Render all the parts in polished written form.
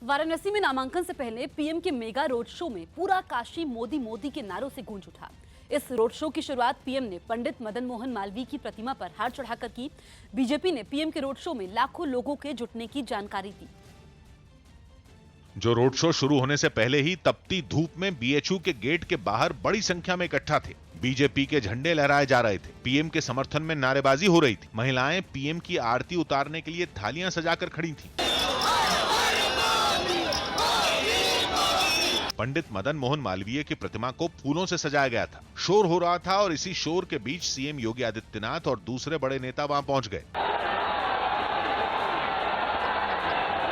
वाराणसी में नामांकन से पहले पीएम के मेगा रोड शो में पूरा काशी मोदी मोदी के नारों से गूंज उठा। इस रोड शो की शुरुआत पीएम ने पंडित मदन मोहन मालवीय की प्रतिमा पर हार चढ़ाकर की। बीजेपी ने पीएम के रोड शो में लाखों लोगों के जुटने की जानकारी दी। जो रोड शो शुरू होने से पहले ही तपती धूप में बीएचयू के गेट के बाहर बड़ी संख्या में इकट्ठा थे। बीजेपी के झंडे लहराए जा रहे थे। पीएम के समर्थन में नारेबाजी हो रही थी। महिलाएं पीएम की आरती उतारने के लिए थालियां सजाकर खड़ी थीं। पंडित मदन मोहन मालवीय की प्रतिमा को फूलों से सजाया गया था। शोर हो रहा था और इसी शोर के बीच सीएम योगी आदित्यनाथ और दूसरे बड़े नेता वहां पहुंच गए।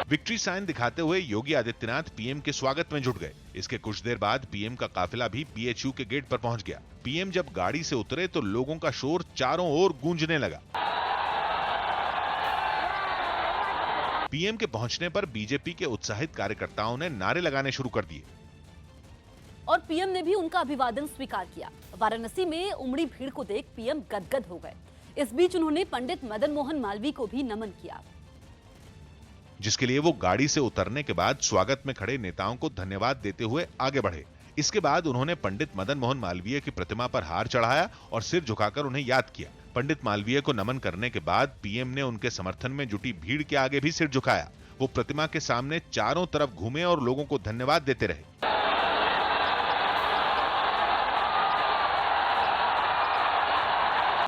विक्ट्री साइन दिखाते हुए योगी आदित्यनाथ पीएम के स्वागत में जुट गए। इसके कुछ देर बाद पीएम का काफिला भी बीएचयू के गेट पर पहुंच गया। पीएम जब गाड़ी से उतरे तो लोगों का शोर चारों ओर गूंजने लगा। पीएम के पहुंचने पर बीजेपी के उत्साहित कार्यकर्ताओं ने नारे लगाने शुरू कर दिए और पीएम ने भी उनका अभिवादन स्वीकार किया। वाराणसी में उमड़ी भीड़ को देख पीएम गदगद हो गए। इस बीच उन्होंने पंडित मदन मोहन मालवीय को भी नमन किया, जिसके लिए वो गाड़ी से उतरने के बाद स्वागत में खड़े नेताओं को धन्यवाद देते हुए आगे बढ़े। इसके बाद उन्होंने पंडित मदन मोहन मालवीय की प्रतिमा पर हार चढ़ाया और सिर झुकाकर उन्हें याद किया। पंडित मालवीय को नमन करने के बाद पीएम ने उनके समर्थन में जुटी भीड़ के आगे भी सिर झुकाया। वो प्रतिमा के सामने चारों तरफ घूमे और लोगों को धन्यवाद देते रहे।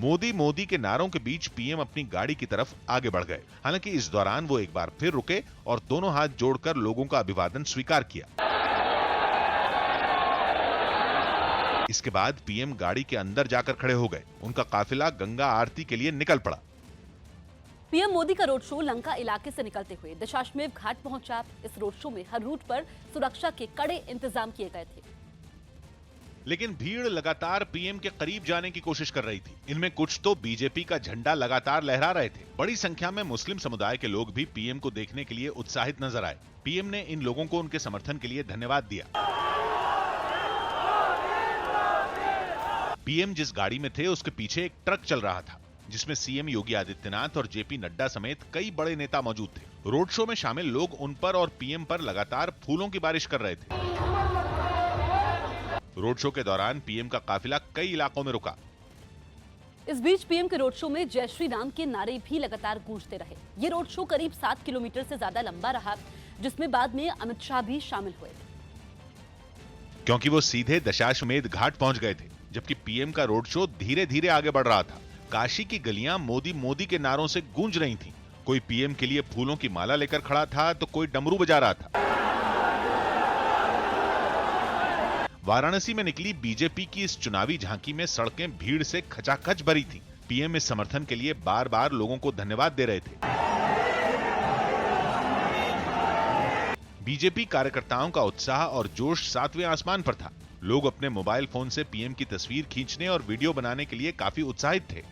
मोदी मोदी के नारों के बीच पीएम अपनी गाड़ी की तरफ आगे बढ़ गए। हालांकि इस दौरान वो एक बार फिर रुके और दोनों हाथ जोड़कर लोगों का अभिवादन स्वीकार किया। इसके बाद पीएम गाड़ी के अंदर जाकर खड़े हो गए। उनका काफिला गंगा आरती के लिए निकल पड़ा। पीएम मोदी का रोड शो लंका इलाके से निकलते हुए दशाश्वमेध घाट पहुंचा। इस रोड शो में हर रूट पर सुरक्षा के कड़े इंतजाम किए गए थे। लेकिन भीड़ लगातार पीएम के करीब जाने की कोशिश कर रही थी। इनमें कुछ तो बीजेपी का झंडा लगातार लहरा रहे थे। बड़ी संख्या में मुस्लिम समुदाय के लोग भी पीएम को देखने के लिए उत्साहित नजर आए। पीएम ने इन लोगों को उनके समर्थन के लिए धन्यवाद दिया। पीएम जिस गाड़ी में थे उसके पीछे एक ट्रक चल रहा था, जिसमें सीएम योगी आदित्यनाथ और जेपी नड्डा समेत कई बड़े नेता मौजूद थे। रोड शो में शामिल लोग उन पर और पीएम पर लगातार फूलों की बारिश कर रहे थे। रोड शो के दौरान पीएम का काफिला कई इलाकों में रुका। इस बीच पीएम के रोड शो में जय श्री राम के नारे भी लगातार गूंजते रहे। ये रोड शो करीब 7 किलोमीटर से ज्यादा लंबा रहा, जिसमें बाद में अमित शाह भी शामिल हुए, क्योंकि वो सीधे दशाश्वमेध घाट पहुंच गए थे, जबकि पीएम का रोड शो धीरे धीरे आगे बढ़ रहा था। काशी की गलियां मोदी मोदी के नारों से गूंज रही थीं। कोई पीएम के लिए फूलों की माला लेकर खड़ा था तो कोई डमरू बजा रहा था। वाराणसी में निकली बीजेपी की इस चुनावी झांकी में सड़कें भीड़ से खचाखच भरी थीं। पीएम इस समर्थन के लिए बार बार लोगों को धन्यवाद दे रहे थे। बीजेपी कार्यकर्ताओं का उत्साह और जोश 7वें आसमान पर था। लोग अपने मोबाइल फोन से पीएम की तस्वीर खींचने और वीडियो बनाने के लिए काफी उत्साहित थे।